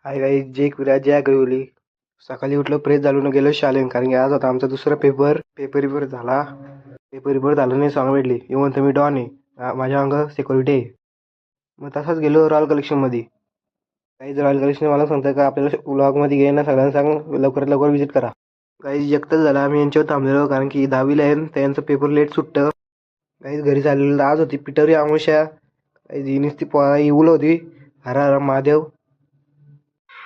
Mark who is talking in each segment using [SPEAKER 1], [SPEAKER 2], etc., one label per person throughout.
[SPEAKER 1] Hi guys, जय विराज जय गवली. सकाळी उठलो, fresh झालो न गेलो शाळेत. कारण की आज होता आमचा दुसरा पेपर झाला. पेपर झाला नाही सांग भेटली येऊन तर मी डॉन आहे. माझ्या अंग सिक्युरिटी आहे. मग तसाच गेलो रॉयल कलेक्शनमध्ये. काही रॉयल कलेक्शन मला सांगतं का आपल्याला व्लॉगमध्ये घे ना, सगळ्यांना सांग लवकरात लवकर व्हिजिट करा. काही एकटंच झाला, आम्ही यांच्यावर थांबलेलो कारण की 10वीला आहे त्यांचं पेपर लेट सुटतं. काही घरी चाललेलं आज होती पिटवरी आमुष्या. काही नुसती पोळा येऊल होती. हर हर महादेव.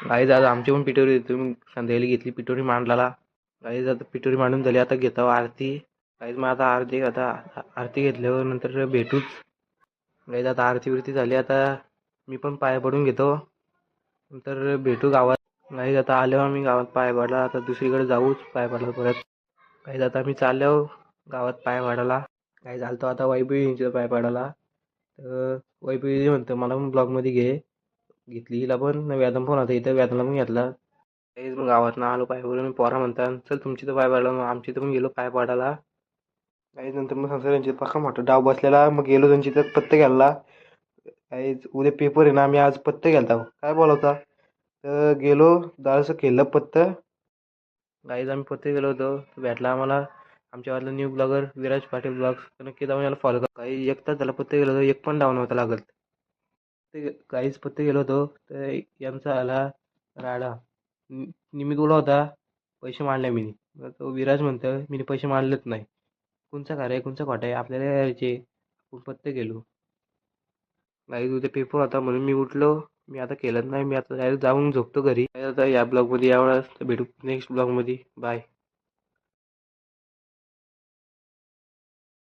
[SPEAKER 1] गाईज आज आमची पण पिटोरी होती. तुम्ही संध्याकाळी घेतली पिटोरी मांडला. गाईज आता पिटोरी मांडून झाली, आता घेतो आरती. गाईज मग आता आरती घेतल्यावर नंतर भेटूच. गाईज आता आरती बिरती झाली, आता मी पण पाय पडून घेतो, नंतर भेटू गावात. गाईज आता आल्यावर मी गावात पाय पडला, आता दुसरीकडे जाऊच पाय पडला परत. गाईज आता मी चाललो गावात पाय पडायला. गाईज आलतो आता वैभवी पाय पडायला. तर वैभवी म्हणतं मला पण ब्लॉगमध्ये घेतली हिला पण. व्यादम पण होता इथं, व्यादमला पण घेतला. काहीच मग गावातनं आलो पाय पडून. पोरा म्हणतात चल तुमची तर पाय पडला, मग आमची तर पण गेलो पाय पडायला. काही नंतर मग त्यांची पक्का मोठा डाव बसलेला, मग गेलो त्यांची तर पत्ते घ्यायला. काही उद्या पेपर आहे ना, आम्ही आज पत्ते घ्यायला काय बोलवता. तर गेलो जरासं केलं पत्तं. गाईज आम्ही पत्ते गेलो होतो, भेटला आम्हाला आमच्यावाला new blogger Viraj Patil blogs. तर नक्की जाऊन याला फॉलो करा. काही एक तास झाला पत्ते गेलो होतो, एक पण डाऊन नव्हता लागत. ते काहीच पत्ते गेलो होतो तर यांचा आला राडा. निमित उडा होता, पैसे मारले मी. तो विराज म्हणतं मी पैसे मारलेच नाही. कोणचा खरं आहे कोणचा खोटा आहे आपल्याला यायचे. आपण पत्ते गेलो. नाही उद्या पेपर होता म्हणून मी उठलो. मी आता केलंच नाही, मी आता डायरेक्ट जाऊन झोपतो घरी. आता या ब्लॉगमध्ये यावेळेस भेटू नेक्स्ट ब्लॉगमध्ये. बाय.